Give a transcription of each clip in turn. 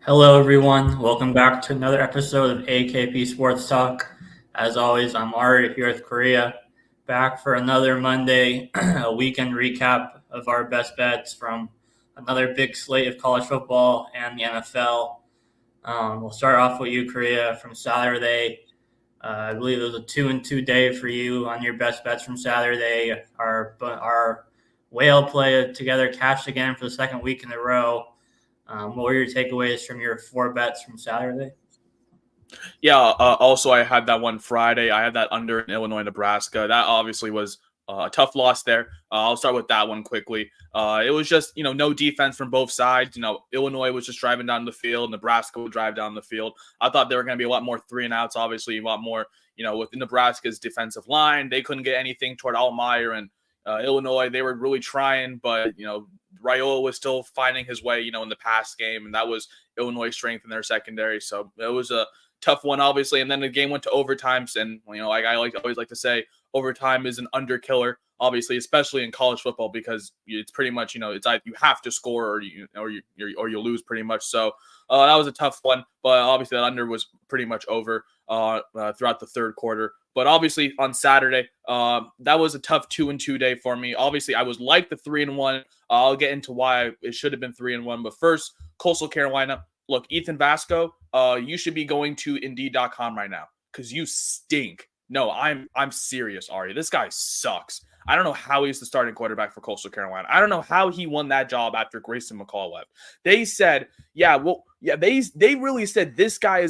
Hello, everyone. Welcome back to another episode of AKP Sports Talk. As always, I'm Ari here with Korea, back for another Monday, a weekend recap of our best bets from another big slate of college football and the NFL. We'll start off with you, Korea, from Saturday. I believe it was a 2-2 day for you on your best bets from Saturday. Our whale play together cashed again for the second week in a row. What were your takeaways from your four bets from Saturday? Yeah. Also, I had that one Friday. I had that under in Illinois, Nebraska. That obviously was a tough loss there. I'll start with that one quickly. It was just no defense from both sides. Illinois was just driving down the field. Nebraska would drive down the field. I thought there were going to be a lot more 3-and-outs. Obviously, a lot more. With Nebraska's defensive line, they couldn't get anything toward Altmaier and Illinois. They were really trying, but Raiola was still finding his way. In the pass game, and that was Illinois' strength in their secondary. So it was a tough one, obviously. And then the game went to overtimes, and like I always like to say, overtime is an under killer, obviously, especially in college football, because it's pretty much it's either you have to score or you lose pretty much. So that was a tough one, but obviously that under was pretty much over throughout the third quarter. But obviously on Saturday, that was a tough 2-2 day for me. Obviously, I was like the 3-1. I'll get into why it should have been 3-1. But first, Coastal Carolina. Look, Ethan Vasco, you should be going to Indeed.com right now because you stink. No, I'm serious, Ari. This guy sucks. I don't know how he's the starting quarterback for Coastal Carolina. I don't know how he won that job after Grayson McCall left. They said, they really said this guy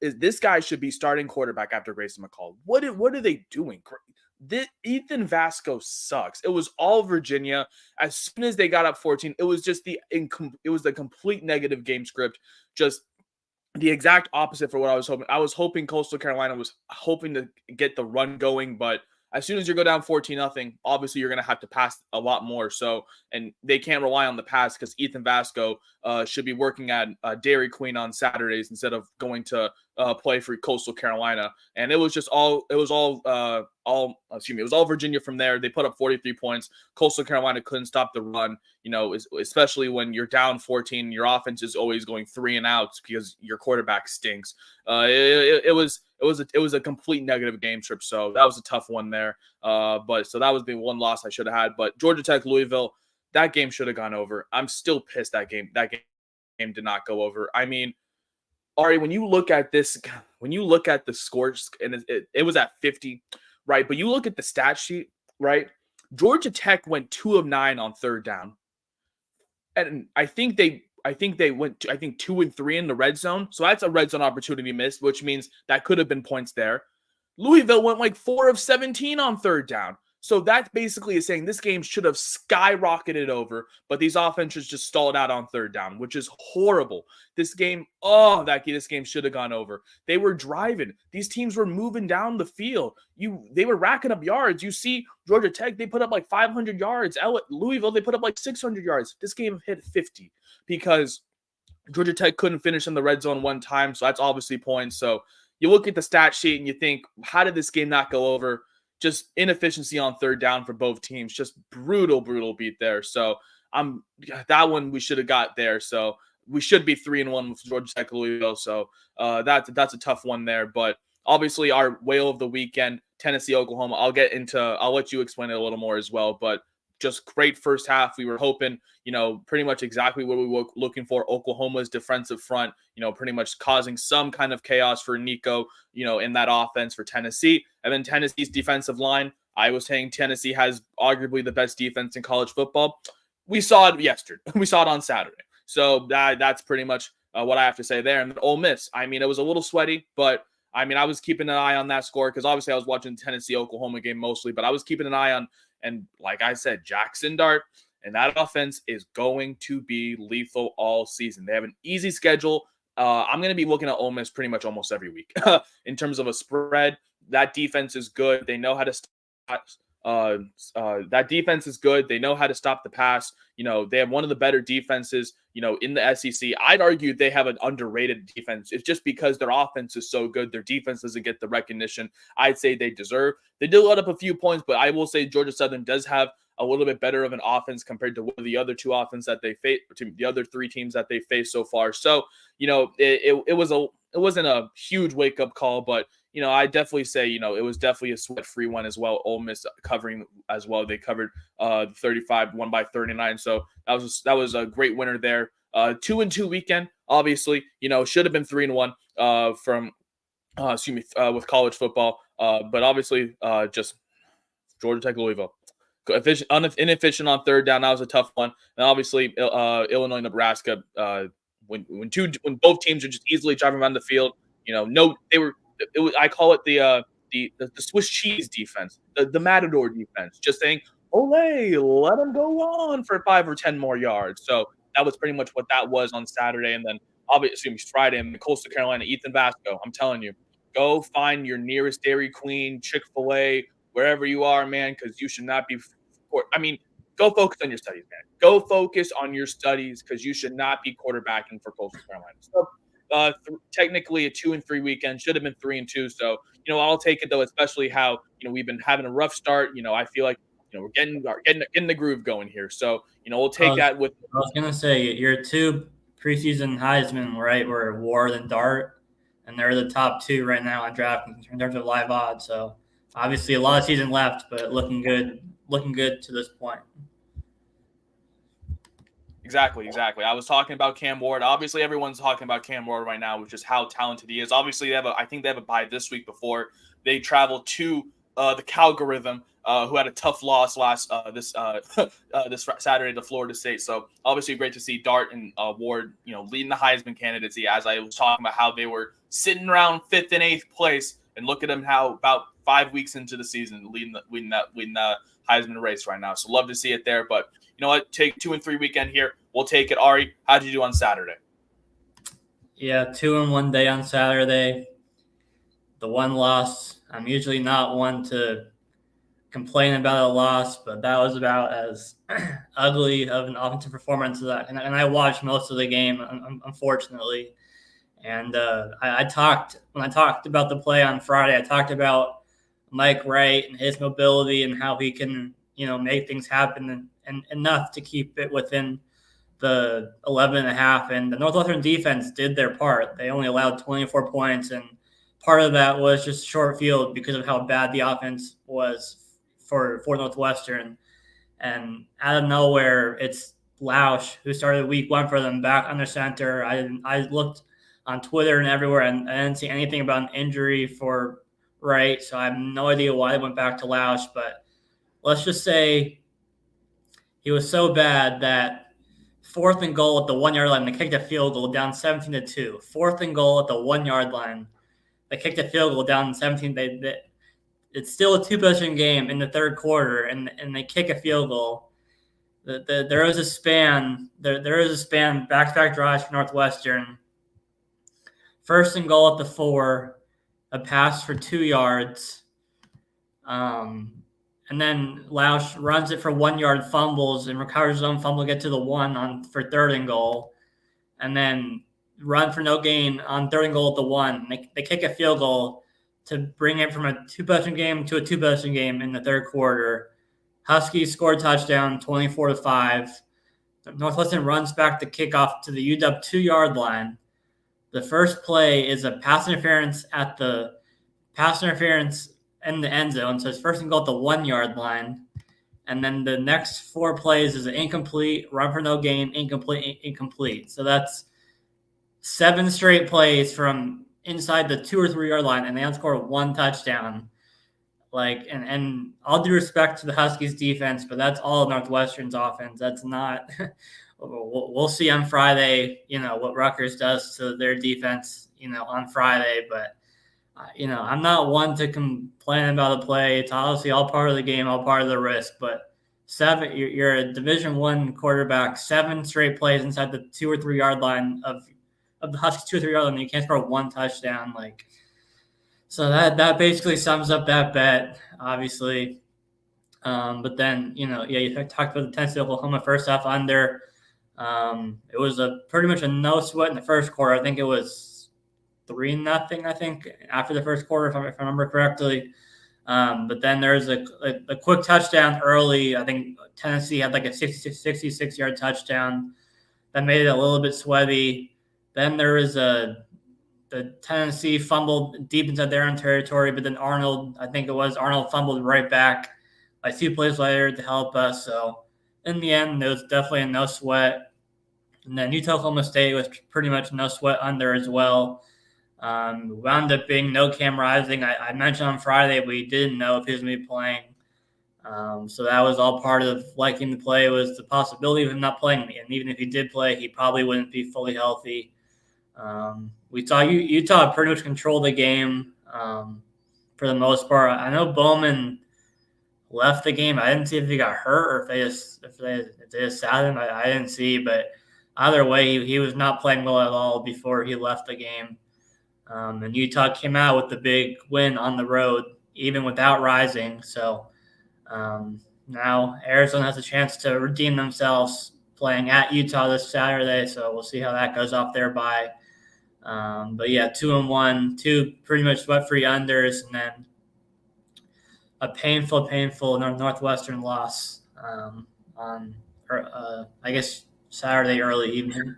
this guy should be starting quarterback after Grayson McCall. What are they doing? Ethan Vasco sucks. It was all Virginia. As soon as they got up 14, it was just the complete negative game script. Just the exact opposite for what I was hoping. I was hoping Coastal Carolina was hoping to get the run going, but as soon as you go down 14-0, obviously you're going to have to pass a lot more. So, and they can't rely on the pass because Ethan Vasco should be working at Dairy Queen on Saturdays instead of going to play for Coastal Carolina. And it was all Virginia from there. They put up 43 points. Coastal Carolina couldn't stop the run, especially when you're down 14, your offense is always going 3-and-outs because your quarterback stinks. It was a complete negative game trip. So that was a tough one there. But so that was the one loss I should have had. But Georgia Tech, Louisville, that game should have gone over. I'm still pissed that game did not go over. I mean, Ari, when you look at the scores, and it was at 50, right? But you look at the stat sheet, right? Georgia Tech went 2 of 9 on third down. And I think they went 2 and 3 in the red zone. So that's a red zone opportunity missed, which means that could have been points there. Louisville went like 4 of 17 on third down. So that basically is saying this game should have skyrocketed over, but these offenses just stalled out on third down, which is horrible. This game should have gone over. They were driving. These teams were moving down the field. They were racking up yards. You see Georgia Tech, they put up like 500 yards. Louisville, they put up like 600 yards. This game hit 50 because Georgia Tech couldn't finish in the red zone one time, so that's obviously points. So you look at the stat sheet and you think, how did this game not go over? Just inefficiency on third down for both teams. Just brutal beat there. So that one we should have got there. So we should be 3-1 with Georgia Tech, Louisville. So that's a tough one there. But obviously our whale of the weekend, Tennessee, Oklahoma. I'll let you explain it a little more as well. But just great first half. We were hoping, pretty much exactly what we were looking for. Oklahoma's defensive front, pretty much causing some kind of chaos for Nico, in that offense for Tennessee. And then Tennessee's defensive line. I was saying Tennessee has arguably the best defense in college football. We saw it yesterday. We saw it on Saturday. So that's pretty much what I have to say there. And Ole Miss, I mean, it was a little sweaty, but I mean, I was keeping an eye on that score because obviously I was watching the Tennessee-Oklahoma game mostly, but I was keeping an eye on, and like I said, Jackson Dart and that offense is going to be lethal all season. They have an easy schedule. I'm going to be looking at Ole Miss pretty much almost every week in terms of a spread. That defense is good. They know how to stop That defense is good. They know how to stop the pass. They have one of the better defenses, in the SEC. I'd argue they have an underrated defense. It's just because their offense is so good. Their defense doesn't get the recognition I'd say they deserve. They did let up a few points, but I will say Georgia Southern does have a little bit better of an offense compared to the other two offenses that they face, to the other three teams that they faced so far. So, it wasn't a huge wake up call, but I definitely say, it was definitely a sweat-free one as well. Ole Miss covering as well. They covered 35, won by 39. So that was a great winner there. 2-2 weekend, obviously, should have been 3-1 with college football. But obviously, just Georgia Tech, Louisville. Inefficient on third down. That was a tough one. And obviously, Illinois, Nebraska. When both teams are just easily driving around the field, I call it the Swiss cheese defense, the Matador defense, just saying, "Olay, let them go on for 5 or 10 more yards." So that was pretty much what that was on Saturday, and then obviously Friday in Coastal Carolina, Ethan Vasco. I'm telling you, go find your nearest Dairy Queen, Chick-fil-A, wherever you are, man, because you should not be. Go focus on your studies, man. Go focus on your studies because you should not be quarterbacking for Coastal Carolina. So, technically a 2-3 weekend, should have been 3-2. So, I'll take it though, especially how, we've been having a rough start. I feel like, we're getting the groove going here. So, we'll take that with. I was going to say your two preseason Heisman, right, were Ward and Dart, and they're the top two right now on DraftKings in terms of live odds. So, obviously a lot of season left, but looking good to this point. Exactly. I was talking about Cam Ward. Obviously, everyone's talking about Cam Ward right now, which is how talented he is. Obviously, I think they have a bye this week before they travel to the Calgorithm, who had a tough loss this Saturday to Florida State. So obviously, great to see Dart and Ward, leading the Heisman candidacy. As I was talking about how they were sitting around 5th and 8th place, and look at them how about 5 weeks into the season leading the Heisman race right now. So love to see it there, but. You know what? Take 2-3 weekend here. We'll take it. Ari, how did you do on Saturday? Yeah, 2-1 day on Saturday. The one loss. I'm usually not one to complain about a loss, but that was about as ugly of an offensive performance as that. And I watched most of the game, unfortunately. And when I talked about the play on Friday, I talked about Mike Wright and his mobility and how he can, make things happen and enough to keep it within the 11.5. And the Northwestern defense did their part. They only allowed 24 points, and part of that was just short field because of how bad the offense was for Northwestern. And out of nowhere, it's Lausch who started week 1 for them back under center. I looked on Twitter and everywhere, and I didn't see anything about an injury for Wright, so I have no idea why they went back to Lausch. But let's just say he was so bad that 4th and goal at the 1 yard line, they kicked a field goal down 17-2. 4th and goal at the 1 yard line, they kicked a field goal down 17. It's still a 2-possession game in the third quarter, and they kick a field goal. There is a span. There is a span back-to-back drives for Northwestern. 1st and goal at the 4, a pass for 2 yards. And then Lausch runs it for 1 yard, fumbles, and recovers his own fumble, get to the 1 for 3rd and goal. And then run for no gain on 3rd and goal at the 1. They kick a field goal to bring it from a 2-possession game to a 2-possession game in the third quarter. Huskies scored a touchdown, 24-5. Northwestern runs back the kickoff to the UW 2 yard line. The first play is a pass interference in the end zone, so it's 1st and goal at the 1 yard line. And then the next 4 plays is an incomplete, run for no gain, incomplete. So that's 7 straight plays from inside the 2 or 3 yard line, and they outscored 1 touchdown. And all due respect to the Huskies defense, but that's all Northwestern's offense. That's not. We'll see on Friday, what Rutgers does to their defense, on Friday. But, I'm not one to complain about a play. It's obviously all part of the game, all part of the risk. But you're a Division I quarterback, 7 straight plays inside the 2 or 3 yard line of the Huskies 2 or 3 yard line. You can't score 1 touchdown. So that basically sums up that bet, obviously. But then, you talked about the Tennessee Oklahoma first half under. It was pretty much a no sweat in the first quarter. I think it was 3-0. I think after the first quarter, if I remember correctly. But then there's a quick touchdown early. I think Tennessee had like a 66-yard touchdown that made it a little bit sweaty. Then there was the Tennessee fumbled deep inside their own territory, but then Arnold fumbled right back like 2 plays later to help us. So in the end, it was definitely a no sweat. And then Utah Oklahoma State was pretty much no sweat under as well. Wound up being no Cam Rising. I mentioned on Friday we didn't know if he was going to be playing. So that was all part of liking the play, was the possibility of him not playing. And even if he did play, he probably wouldn't be fully healthy. We saw Utah pretty much control the game for the most part. I know Bowman left the game. I didn't see if he got hurt or if they just sat him. I didn't see, but either way, he was not playing well at all before he left the game. And Utah came out with the big win on the road, even without Rising. So now Arizona has a chance to redeem themselves playing at Utah this Saturday. So we'll see how that goes off their bye. But yeah, 2-1, 2 pretty much sweat-free unders, and then a painful Northwestern loss on I guess Saturday early evening.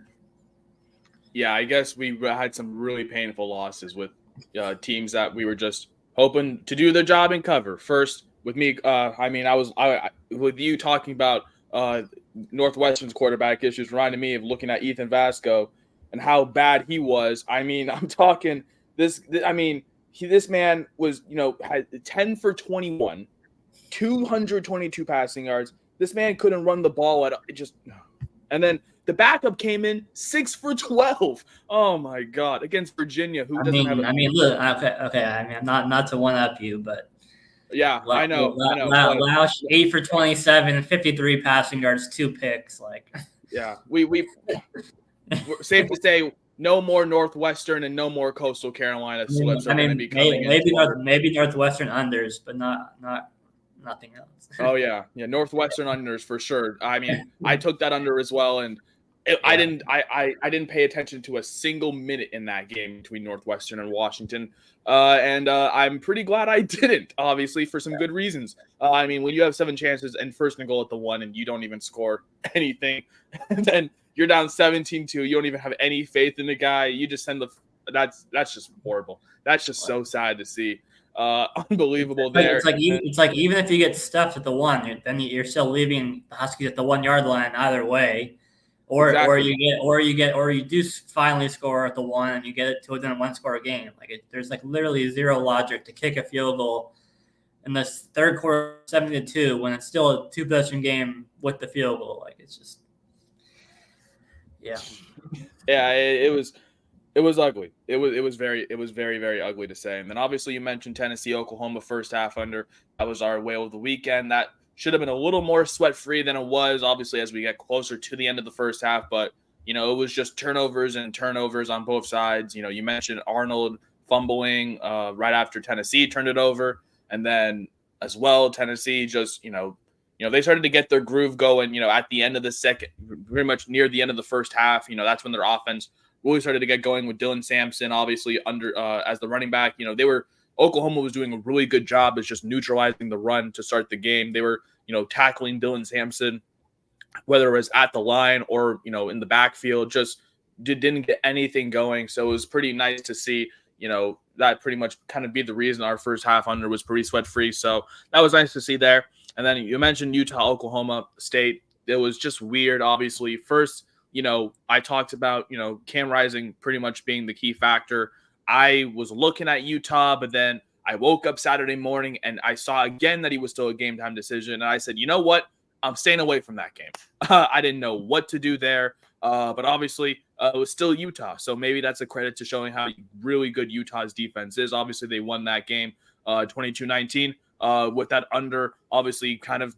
Yeah, I guess we had some really painful losses with teams that we were just hoping to do their job and cover. First, with me, with you talking about Northwestern's quarterback issues, reminded me of looking at Ethan Vasco and how bad he was. I mean, I'm talking this. I mean, this man was, had 10 for 21, 222 passing yards. This man couldn't run the ball and then the backup came in 6 for 12. Oh my God! Against Virginia, who doesn't have. Look, okay. I mean, not to one up you, but yeah, I know. Lausch 8 for 27, 53 passing yards, 2 picks. Yeah, we're safe to say no more Northwestern and no more Coastal Carolina slips are going to be coming in. Maybe Northwestern unders, but not nothing else. Oh yeah, Northwestern unders for sure. I mean, I took that under as well, and I didn't pay attention to a single minute in that game between Northwestern and Washington, and I'm pretty glad I didn't. Obviously, for some good reasons. I mean, when you have 7 chances and first and goal at the 1, and you don't even score anything, and then you're down 17-2, you don't even have any faith in the guy. You just send that's just horrible. That's just so sad to see. Unbelievable there. It's like even if you get stuffed at the 1, then you're still leaving the Huskies at the 1-yard line either way. Or you do finally score at the 1 and you get it to within a 1-score game. There's literally zero logic to kick a field goal in the third quarter 70-2 when it's still a 2-possession game with the field goal. It's just it was ugly. It was very very ugly to say. And then obviously you mentioned Tennessee Oklahoma first half under. That was our whale of the weekend. That should have been a little more sweat-free than it was, obviously, as we get closer to the end of the first half. But, it was just turnovers on both sides. You mentioned Arnold fumbling right after Tennessee turned it over. And then as well, Tennessee just, they started to get their groove going, at the end of the second, pretty much near the end of the first half. That's when their offense really started to get going with Dylan Sampson, obviously, under as the running back. Oklahoma was doing a really good job as just neutralizing the run to start the game. They were, tackling Dylan Sampson, whether it was at the line or, in the backfield, just didn't get anything going. So it was pretty nice to see, that pretty much kind of be the reason our first half under was pretty sweat-free. So that was nice to see there. And then you mentioned Utah, Oklahoma State. It was just weird, obviously. First, I talked about, Cam Rising pretty much being the key factor. I was looking at Utah, but then I woke up Saturday morning and I saw again that he was still a game time decision. And I said, you know what? I'm staying away from that game. I didn't know what to do there. But obviously it was still Utah. So maybe that's a credit to showing how really good Utah's defense is. Obviously they won that game 22-19 with that under, obviously kind of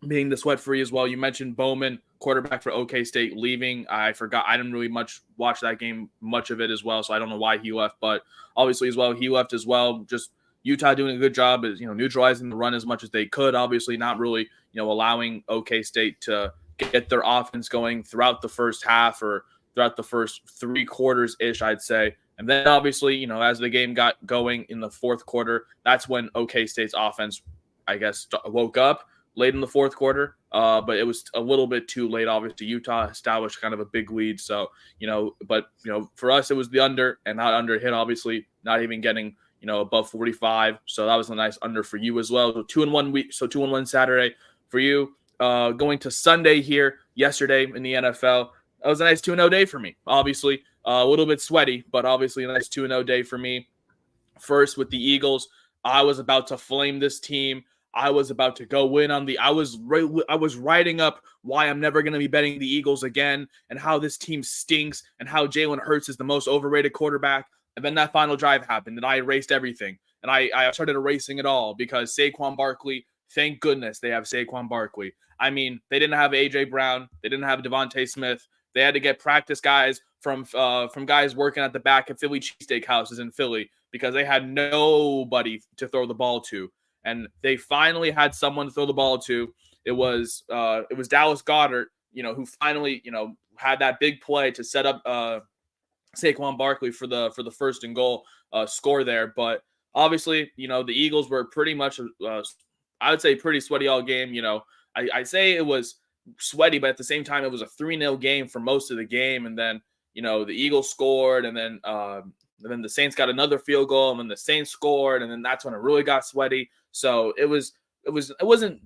being the sweat free as well. You mentioned Bowman, quarterback for OK State, leaving. I forgot. I didn't really watch that game, much of it as well. So I don't know why he left, but obviously as well, he left as well. Just, Utah doing a good job is, neutralizing the run as much as they could. Obviously, not really, allowing OK State to get their offense going throughout the first half or throughout the first 3 quarters ish, I'd say. And then obviously, as the game got going in the fourth quarter, that's when OK State's offense, I guess, woke up late in the fourth quarter. But it was a little bit too late. Obviously, Utah established kind of a big lead. So, but for us, it was the under and not under hit, obviously, not even getting, above 45. So that was a nice under for you as well. So 2-1 week. So 2-1 Saturday for you. Going to Sunday here yesterday in the NFL. That was a nice 2-0 day for me. Obviously, a little bit sweaty, but obviously a nice 2-0 day for me. First with the Eagles, I was about to flame this team. I was about to go win on I was writing up why I'm never going to be betting the Eagles again and how this team stinks and how Jalen Hurts is the most overrated quarterback. And then that final drive happened and I erased everything. And I started erasing it all because Saquon Barkley, thank goodness they have Saquon Barkley. I mean, they didn't have A.J. Brown. They didn't have Devontae Smith. They had to get practice guys from guys working at the back of Philly cheesesteak houses in Philly because they had nobody to throw the ball to. And they finally had someone to throw the ball to. It was Dallas Goedert, who finally, had that big play to set up Saquon Barkley for the first and goal score there. But obviously, the Eagles were pretty much, I would say, pretty sweaty all game. I say it was sweaty, but at the same time, it was a 3-0 game for most of the game. And then, the Eagles scored, and then the Saints got another field goal, and then the Saints scored, and then that's when it really got sweaty. So it wasn't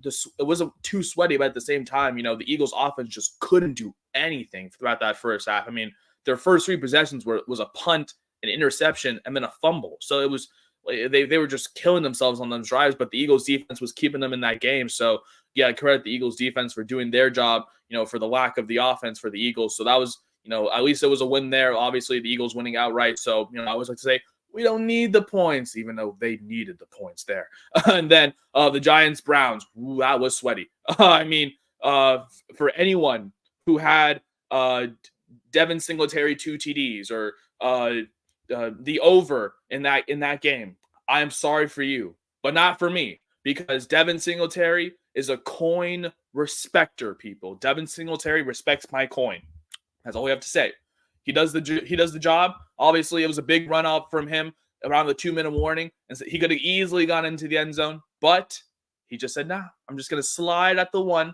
too sweaty, but at the same time, the Eagles offense just couldn't do anything throughout that first half. I mean, their first 3 possessions was a punt, an interception, and then a fumble. So it was they were just killing themselves on those drives, but the Eagles defense was keeping them in that game. So yeah, credit the Eagles defense for doing their job, for the lack of the offense for the Eagles. So that was, at least it was a win there. Obviously the Eagles winning outright. So, I always like to say, we don't need the points, even though they needed the points there. And then the Giants-Browns, that was sweaty. I mean, for anyone who had Devin Singletary 2 TDs or the over in that game, I am sorry for you, but not for me, because Devin Singletary is a coin respecter, people. Devin Singletary respects my coin. That's all we have to say. He does the job. Obviously, it was a big run up from him around the 2-minute warning, and so he could have easily gone into the end zone, but he just said, "Nah, I'm just gonna slide at the 1,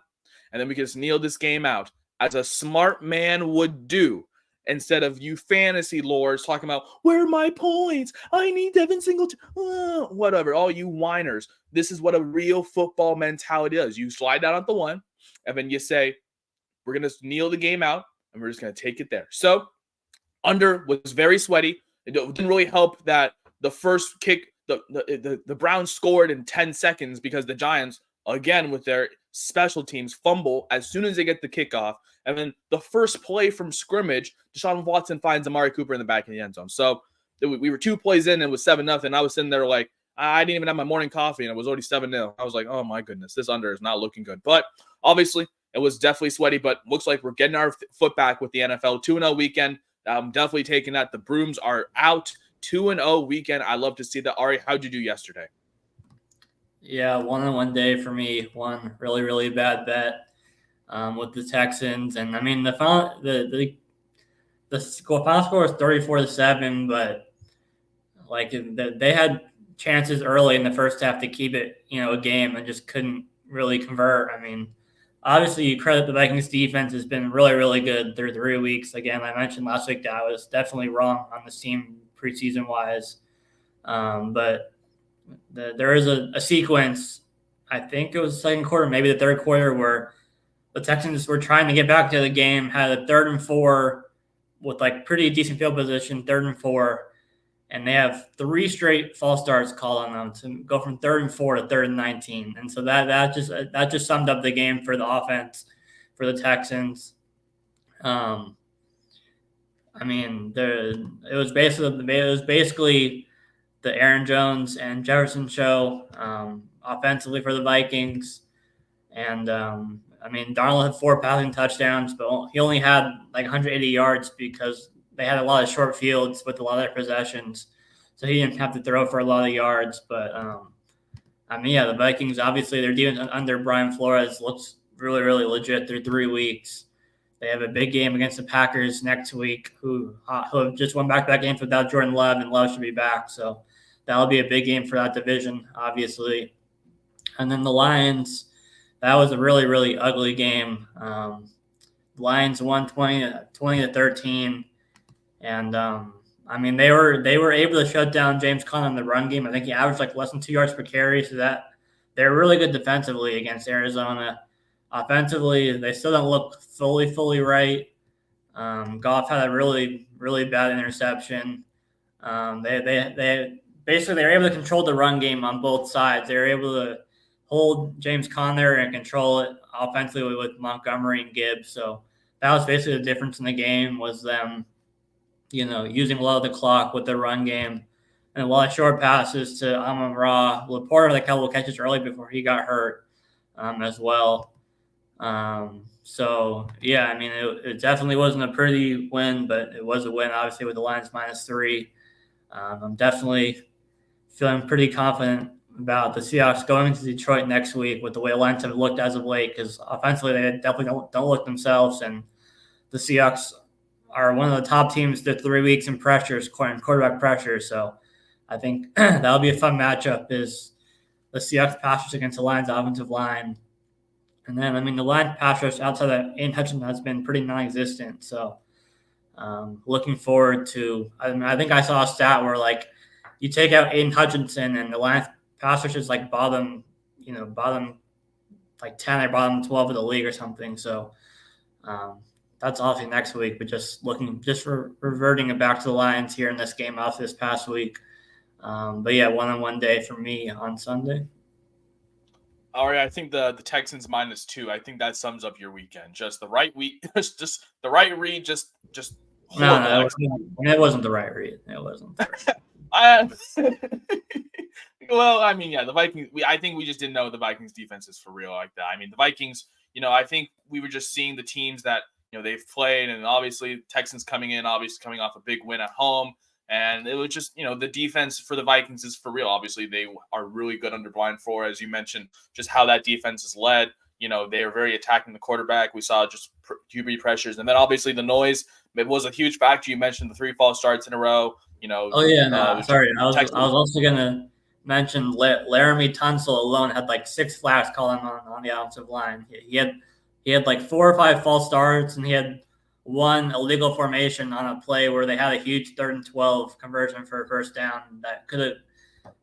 and then we can just kneel this game out," as a smart man would do. Instead of you fantasy lords talking about, where are my points? I need Devin Singletary. Whatever, all you whiners. This is what a real football mentality is. You slide down at the 1, and then you say, we're going to kneel the game out, and we're just going to take it there. So, under was very sweaty. It didn't really help that the first kick, the Browns scored in 10 seconds because the Giants, again, with their special teams, fumble as soon as they get the kickoff. And then the first play from scrimmage, Deshaun Watson finds Amari Cooper in the back of the end zone. So we were 2 plays in and it was 7-0. I was sitting there like, I didn't even have my morning coffee and it was already 7-0. I was like, oh my goodness, this under is not looking good. But obviously it was definitely sweaty, but looks like we're getting our foot back with the NFL. 2-0 weekend. I'm definitely taking that. The brooms are out. 2-0 weekend. I love to see that. Ari, how'd you do yesterday? Yeah, 1-1 day for me. One really, really bad bet with the Texans, and I mean the final the final score was 34-7, but like they had chances early in the first half to keep it, a game, and just couldn't really convert. I mean, obviously you credit the Vikings defense has been really, really good through 3 weeks. Again, I mentioned last week that I was definitely wrong on this team preseason wise, but there is a sequence, I think it was the second quarter, maybe the third quarter, where the Texans were trying to get back to the game, had a 3rd and 4 with like pretty decent field position, 3rd and 4, and they have 3 straight false starts called on them to go from 3rd and 4 to 3rd and 19. And so that just summed up the game for the offense for the Texans. I mean, it was basically the Aaron Jones and Jefferson show offensively for the Vikings. And, I mean, Darnold had 4 passing touchdowns, but he only had like 180 yards because they had a lot of short fields with a lot of their possessions. so he didn't have to throw for a lot of yards. But I mean, yeah, the Vikings obviously their defense under Brian Flores looks really, really legit through 3 weeks. They have a big game against the Packers next week, who have just won back-to-back games without Jordan Love, and Love should be back. So that'll be a big game for that division, obviously. And then the Lions, that was a really, really ugly game. Lions won 20-13, and I mean they were able to shut down James Conner in the run game. I think he averaged like less than 2 yards per carry, so that they're really good defensively against Arizona. Offensively, they still don't look fully right. Goff had a really, really bad interception. They basically they were able to control the run game on both sides. They were able to hold James Conner and control it offensively with Montgomery and Gibbs. So that was basically the difference in the game, was them, using a lot of the clock with the run game and a lot of short passes to Amon-Ra. Laporta had a couple of catches early before he got hurt as well. So yeah, I mean, it definitely wasn't a pretty win, but it was a win, obviously, with the Lions -3. I'm definitely feeling pretty confident about the Seahawks going into Detroit next week with the way the Lions have looked as of late, because offensively they definitely don't look themselves, and the Seahawks are one of the top teams through 3 weeks in pressures, quarterback pressure. So I think that'll be a fun matchup, is the Seahawks pass rush against the Lions offensive line. And then, I mean, the line pass rush outside of Aiden Hutchinson has been pretty non-existent. So looking forward to – I think I saw a stat where, like, you take out Aiden Hutchinson and the line pass rush is, like, bottom like 10 or bottom 12 of the league or something. So that's obviously next week. But just reverting it back to the Lions here in this game off this past week. But, yeah, one-on-one day for me on Sunday. All right, I think the Texans -2. I think that sums up your weekend. Just the right week, just the right read, just horrible. No, it wasn't the right read. It wasn't. Well, I mean, yeah, the Vikings. I think we just didn't know the Vikings defense is for real like that. I mean, the Vikings. I think we were just seeing the teams that they've played, and obviously Texans coming off a big win at home. And it was just, the defense for the Vikings is for real. Obviously, they are really good under Brian Flores, as you mentioned, just how that defense is led. They are very attacking the quarterback. We saw just QB pressures. And then obviously the noise, it was a huge factor. You mentioned the 3 false starts in a row. Oh, yeah. No, sorry. I was also going to mention Laramie Tunsil alone had like 6 flags called on the offensive line. He had like 4 or 5 false starts, and he had 1 illegal formation on a play where they had a huge 3rd and 12 conversion for a first down. That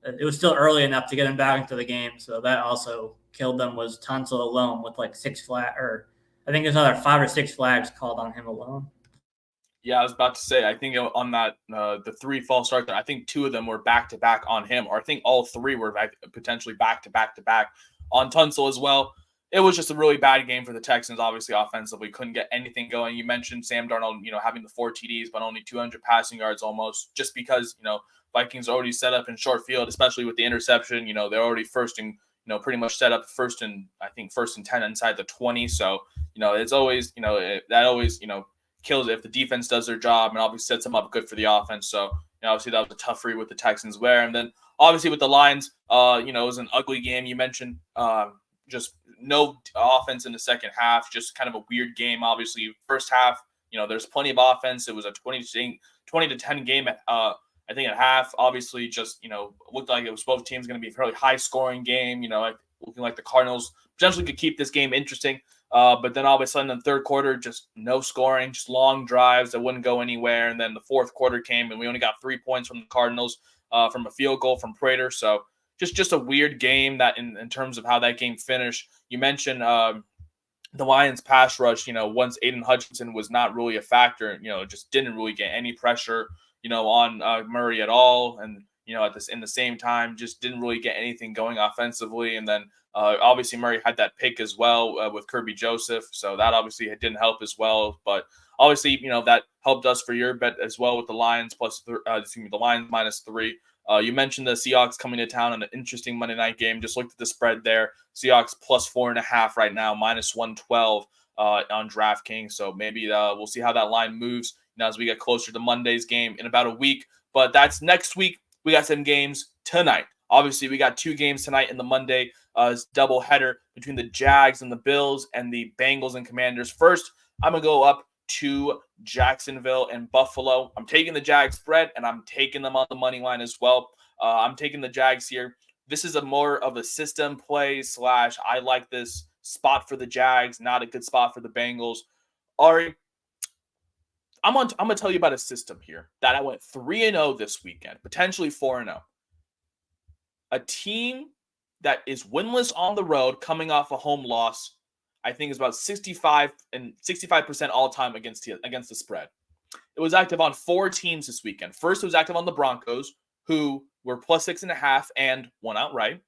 it was still early enough to get him back into the game. So that also killed them, was Tunsil alone with like 6 flags, or I think there's another 5 or 6 flags called on him alone. Yeah, I was about to say, I think on that, the 3 false starts, I think 2 of them were back-to-back on him, or I think all 3 were potentially back-to-back on Tunsil as well. It was just a really bad game for the Texans, obviously, offensively. Couldn't get anything going. You mentioned Sam Darnold, having the 4 TDs, but only 200 passing yards almost, just because, Vikings already set up in short field, especially with the interception. They're already first and, pretty much set up first and 10 inside the 20. So, it's always, that always, kills it if the defense does their job, and obviously sets them up good for the offense. So, obviously that was a tough read with the Texans there. And then obviously with the Lions, it was an ugly game. You mentioned just no offense in the second half, just kind of a weird game. Obviously, first half, there's plenty of offense. It was a 20-10 game at I think at half. Obviously, just looked like it was both teams going to be a fairly high scoring game. Looking like the Cardinals potentially could keep this game interesting. But then all of a sudden in the third quarter, just no scoring, just long drives that wouldn't go anywhere. And then the fourth quarter came, and we only got 3 points from the Cardinals from a field goal from Prater. So just a weird game that in terms of how that game finished. You mentioned the Lions pass rush, once Aiden Hutchinson was not really a factor, just didn't really get any pressure, on Murray at all. And, in the same time, just didn't really get anything going offensively. And then obviously Murray had that pick as well with Kirby Joseph. So that obviously didn't help as well. But obviously, that helped us for your bet as well with the Lions the Lions -3. You mentioned the Seahawks coming to town on an interesting Monday night game. Just looked at the spread there. Seahawks +4.5 right now, -112 on DraftKings. So maybe we'll see how that line moves as we get closer to Monday's game in about a week. But that's next week. we got some games tonight. Obviously, we got 2 games tonight in the Monday double header between the Jags and the Bills and the Bengals and Commanders. First, I'm going to go up to Jacksonville and Buffalo. I'm taking the Jags spread, and I'm taking them on the money line as well. I'm taking the Jags here. This is a more of a system play / I like this spot for the Jags, not a good spot for the Bengals. Ari, I'm going to tell you about a system here that I went 3-0 this weekend, potentially 4-0. A team that is winless on the road coming off a home loss, I think is about 65% all time against the spread. It was active on 4 teams this weekend. First, it was active on the Broncos, who were plus 6.5 and won outright.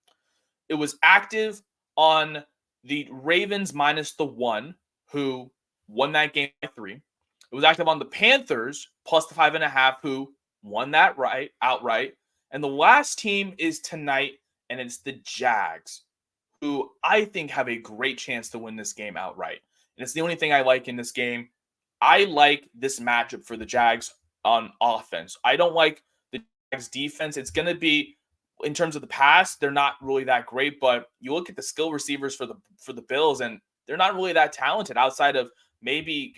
It was active on the Ravens minus the 1, who won that game by 3. It was active on the Panthers plus the 5.5, who won that outright. And the last team is tonight, and it's the Jags, who I think have a great chance to win this game outright. And it's the only thing I like in this game. I like this matchup for the Jags on offense. I don't like the Jags defense. It's going to be, in terms of the pass, they're not really that great, but you look at the skill receivers for the Bills, and they're not really that talented outside of maybe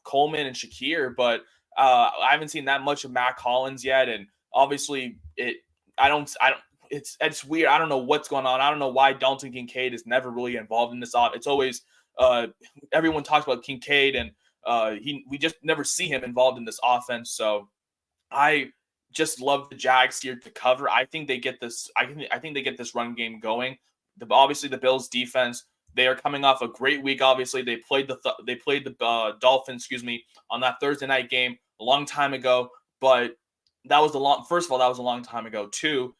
Coleman and Shakir, but I haven't seen that much of Matt Collins yet. And obviously it's weird. I don't know what's going on. I don't know why Dalton Kincaid is never really involved in this. It's always everyone talks about Kincaid, and we just never see him involved in this offense. So I just love the Jags here to cover. I think they get this. I think they get this run game going. Obviously, the Bills defense, they are coming off a great week. Obviously, they played the Dolphins, on that Thursday night game a long time ago. But that was first of all, that was a long time ago. 2,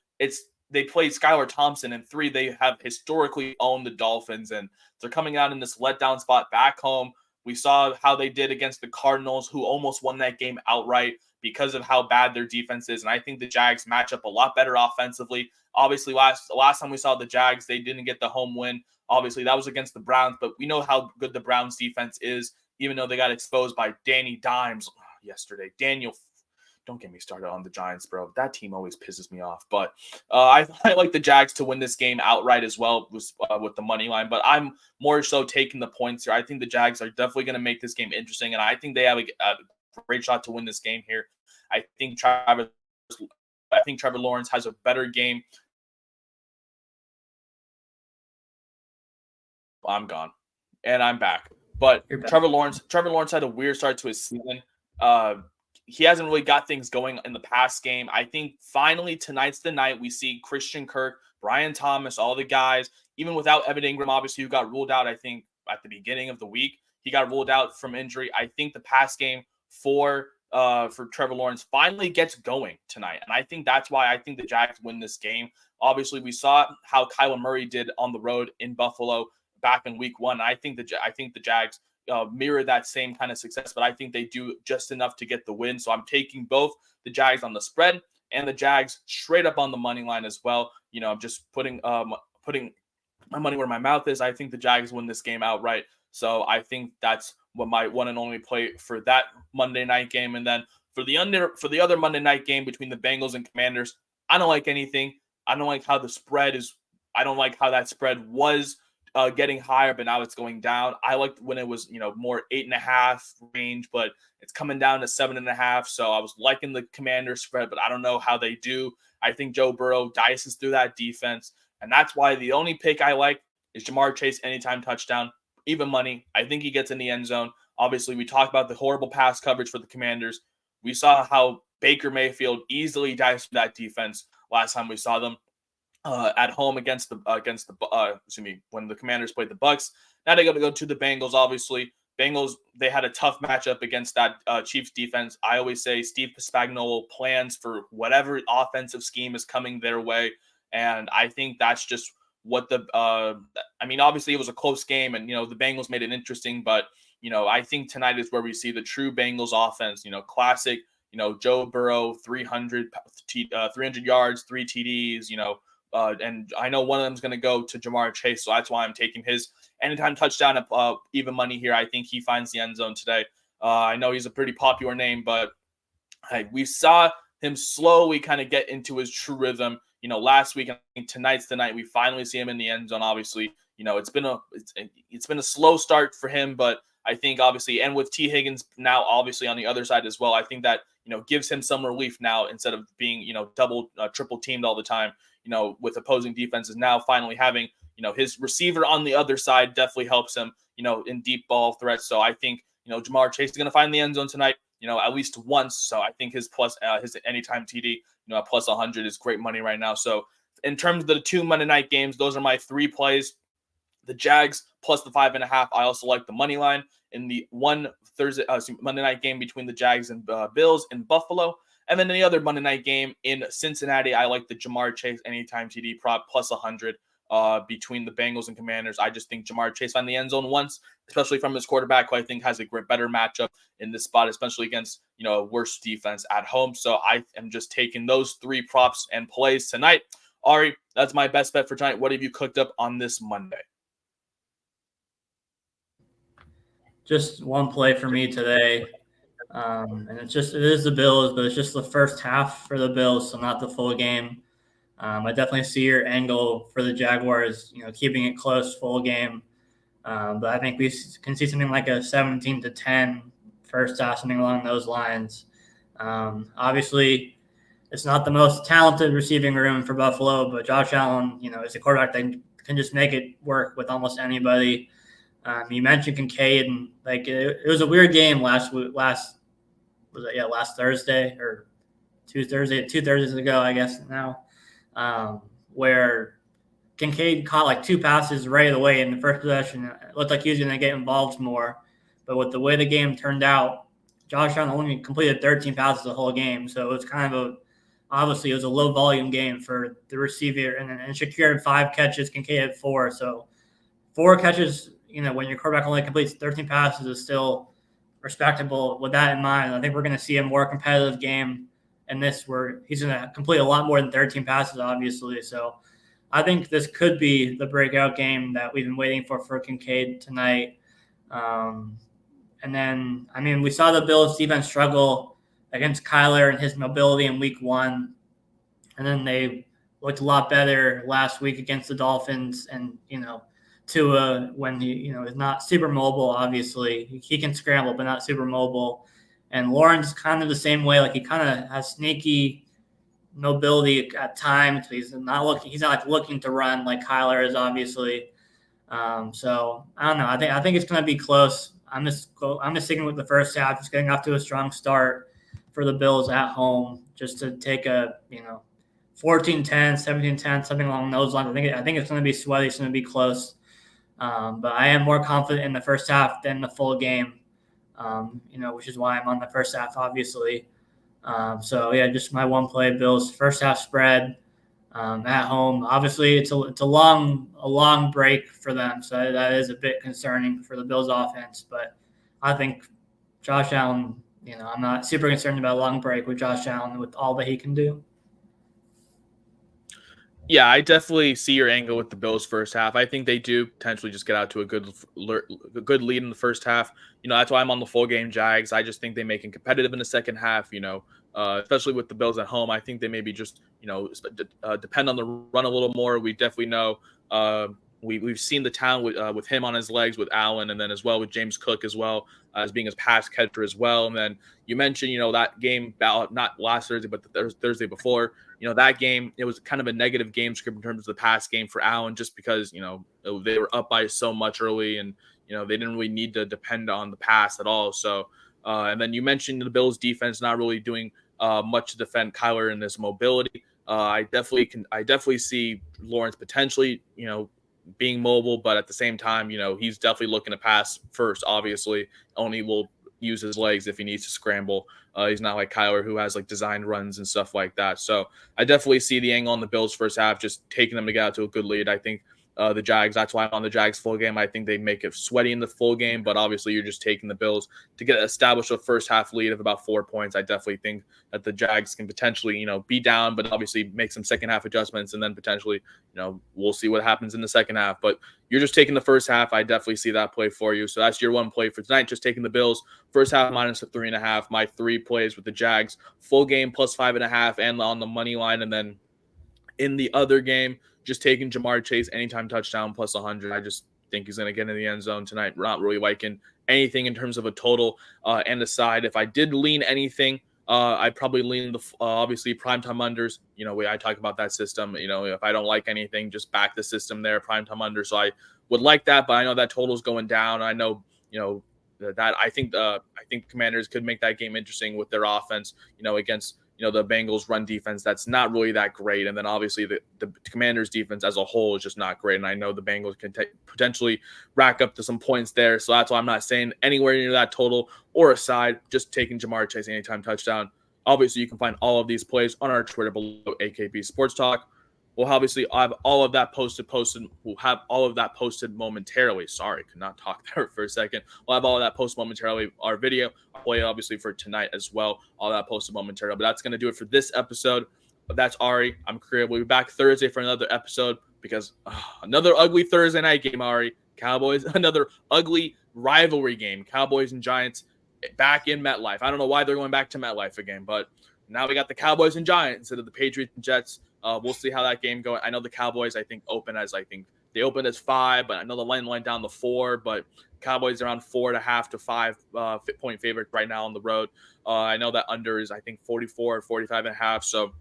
they played Skylar Thompson, and 3, they have historically owned the Dolphins, and they're coming out in this letdown spot back home. We saw how they did against the Cardinals, who almost won that game outright because of how bad their defense is. And I think the Jags match up a lot better offensively. Obviously, last time we saw the Jags, they didn't get the home win. Obviously, that was against the Browns, but we know how good the Browns defense is, even though they got exposed by Danny Dimes yesterday. Don't get me started on the Giants, bro. That team always pisses me off. But I like the Jags to win this game outright as well with the money line. But I'm more so taking the points here. I think the Jags are definitely going to make this game interesting, and I think they have a great shot to win this game here. I think Trevor Lawrence has a better game. I'm gone, and I'm back. But Trevor Lawrence had a weird start to his season. He hasn't really got things going in the past game. I think finally tonight's the night we see Christian Kirk, Brian Thomas, all the guys, even without Evan Ingram, obviously, who got ruled out, I think, at the beginning of the week. He got ruled out from injury. I think the pass game for Trevor Lawrence finally gets going tonight. And I think that's why I think the Jags win this game. Obviously, we saw how Kyler Murray did on the road in Buffalo back in week 1. I think the Jags mirror that same kind of success, but I think they do just enough to get the win. So I'm taking both the Jags on the spread and the Jags straight up on the money line as well. I'm just putting my money where my mouth is. I think the Jags win this game outright. So I think that's what my one and only play for that Monday night game. And then for the other Monday night game between the Bengals and Commanders, I don't like anything. I don't like how the spread is. I don't like how that spread was getting higher, but now it's going down. I liked when it was, more 8.5 range, but it's coming down to 7.5. So I was liking the Commanders spread, but I don't know how they do. I think Joe Burrow dices through that defense, and that's why the only pick I like is Jamar Chase anytime touchdown, even money. I think he gets in the end zone. Obviously, we talked about the horrible pass coverage for the Commanders. We saw how Baker Mayfield easily diced through that defense last time we saw them. At home against when the Commanders played the Bucks. Now they got to go to the Bengals. Obviously, Bengals, they had a tough matchup against that Chiefs defense. I always say Steve Spagnuolo plans for whatever offensive scheme is coming their way, and I think that's just what obviously it was a close game, and the Bengals made it interesting, but I think tonight is where we see the true Bengals offense. Classic. Joe Burrow, 300 yards, 3 TDs. And I know one of them is going to go to Jamar Chase, so that's why I'm taking his anytime touchdown at even money here. I think he finds the end zone today. I know he's a pretty popular name, but we saw him slowly kind of get into his true rhythm. Last week, I think tonight's the night we finally see him in the end zone. Obviously, it's been a slow start for him, but I think obviously, and with T. Higgins now obviously on the other side as well, I think that gives him some relief now instead of being double triple teamed all the time. With opposing defenses now finally having his receiver on the other side definitely helps him in deep ball threats. So I think Jamar Chase is going to find the end zone tonight. At least once. So I think his anytime TD, at plus 100 is great money right now. So in terms of the 2 Monday night games, those are my 3 plays. The Jags plus the 5.5. I also like the money line in the Monday night game between the Jags and Bills in Buffalo. And then in the other Monday night game in Cincinnati, I like the Jamar Chase anytime TD prop plus 100. Between the Bengals and Commanders. I just think Jamar Chase found the end zone once, especially from his quarterback, who I think has a better matchup in this spot, especially against a worse defense at home. So I am just taking those 3 props and plays tonight. Ari, that's my best bet for tonight. What have you cooked up on this Monday? Just one play for me today. And it is the Bills, but it's just the first half for the Bills, so not the full game. I definitely see your angle for the Jaguars, keeping it close full game. But I think we can see something like a 17-10 first half, something along those lines. Obviously, it's not the most talented receiving room for Buffalo, but Josh Allen, is a quarterback that can just make it work with almost anybody. You mentioned Kincaid, and it was a weird game last Thursday or 2 Thursdays ago, I guess now. Where Kincaid caught 2 passes right away in the first possession. It looked like he was going to get involved more. But with the way the game turned out, Josh Allen only completed 13 passes the whole game. So it was obviously it was a low volume game for the receiver. And Shakir had 5 catches, Kincaid had 4. So 4 catches, when your quarterback only completes 13 passes is still respectable. With that in mind, I think we're going to see a more competitive game. And this where he's going to complete a lot more than 13 passes, obviously. So I think this could be the breakout game that we've been waiting for Kincaid tonight. And then, we saw the Bills defense struggle against Kyler and his mobility in week 1. And then they looked a lot better last week against the Dolphins. And, Tua, when he, is not super mobile, obviously. He can scramble, but not super mobile. And Lawrence kind of the same way. He kind of has sneaky mobility at times. He's not looking to run like Kyler is, obviously. So I don't know. I think it's going to be close. I'm just sticking with the first half, just getting off to a strong start for the Bills at home, just to take a 14-10, 17-10, something along those lines. I think it's going to be sweaty. It's going to be close. But I am more confident in the first half than the full game. Which is why I'm on the first half, obviously. Just my one play, Bills first half spread at home. Obviously, it's a long break for them, so that is a bit concerning for the Bills offense. But I think Josh Allen, I'm not super concerned about a long break with Josh Allen with all that he can do. Yeah, I definitely see your angle with the Bills first half. I think they do potentially just get out to a good lead in the first half. That's why I'm on the full game Jags. I just think they make it competitive in the second half, especially with the Bills at home. I think they maybe just, depend on the run a little more. We definitely know we've seen the talent with him on his legs with Allen, and then as well with James Cook as well as being his pass catcher as well. And then you mentioned, that game, not last Thursday, but the Thursday before, that game, it was kind of a negative game script in terms of the pass game for Allen, just because, they were up by so much early and, they didn't really need to depend on the pass at all. So, and then you mentioned the Bills defense not really doing much to defend Kyler in this mobility. I definitely see Lawrence potentially, being mobile, but at the same time, he's definitely looking to pass first, obviously. Only will use his legs if he needs to scramble. He's not like Kyler, who has designed runs and stuff like that. So I definitely see the angle on the Bills first half, just taking them to get out to a good lead. I think the Jags. That's why I'm on the Jags full game. I think they make it sweaty in the full game, but obviously you're just taking the Bills to get established a first half lead of about 4 points. I definitely think that the Jags can potentially, be down, but obviously make some second half adjustments, and then potentially, we'll see what happens in the second half. But you're just taking the first half. I definitely see that play for you. So that's your one play for tonight, just taking the Bills. First half minus a 3.5. My 3 plays with the Jags, full game plus 5.5, and on the money line. And then in the other game, just taking Jamar Chase anytime touchdown plus 100. I just think he's going to get in the end zone tonight. We're not really liking anything in terms of a total and a side. If I did lean anything, I'd probably lean the obviously primetime unders. I talk about that system. If I don't like anything, just back the system there, primetime under. So I would like that, but I know that total's going down. I know, that I think Commanders could make that game interesting with their offense, against the Bengals run defense that's not really that great. And then obviously the Commanders defense as a whole is just not great. And I know the Bengals can potentially rack up to some points there. So that's why I'm not saying anywhere near that total or a side, just taking Jamar Chase anytime touchdown. Obviously you can find all of these plays on our Twitter below, AKP Sports Talk. We'll obviously have all of that posted. We'll have all of that posted momentarily. Sorry, could not talk there for a second. We'll have all of that posted momentarily. Our video, I'll play obviously for tonight as well. All that posted momentarily. But that's going to do it for this episode. That's Ari. I'm Korea. We'll be back Thursday for another episode because another ugly Thursday night game, Ari. Cowboys, another ugly rivalry game. Cowboys and Giants back in MetLife. I don't know why they're going back to MetLife again, but now we got the Cowboys and Giants instead of the Patriots and Jets. We'll see how that game goes. I know the Cowboys, they opened as 5, but I know the line went down to 4, but Cowboys around 4.5 to 5 point favorite right now on the road. I know that under is, 44 or 45.5. So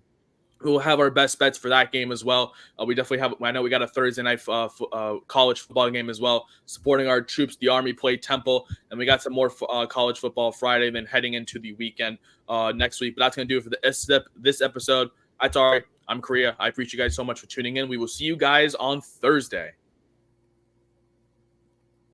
we'll have our best bets for that game as well. We definitely have, I know we got a Thursday night college football game as well, supporting our troops. The Army play Temple, and we got some more college football Friday, then heading into the weekend next week. But that's going to do it for this episode. That's all right. I'm Korea. I appreciate you guys so much for tuning in. We will see you guys on Thursday.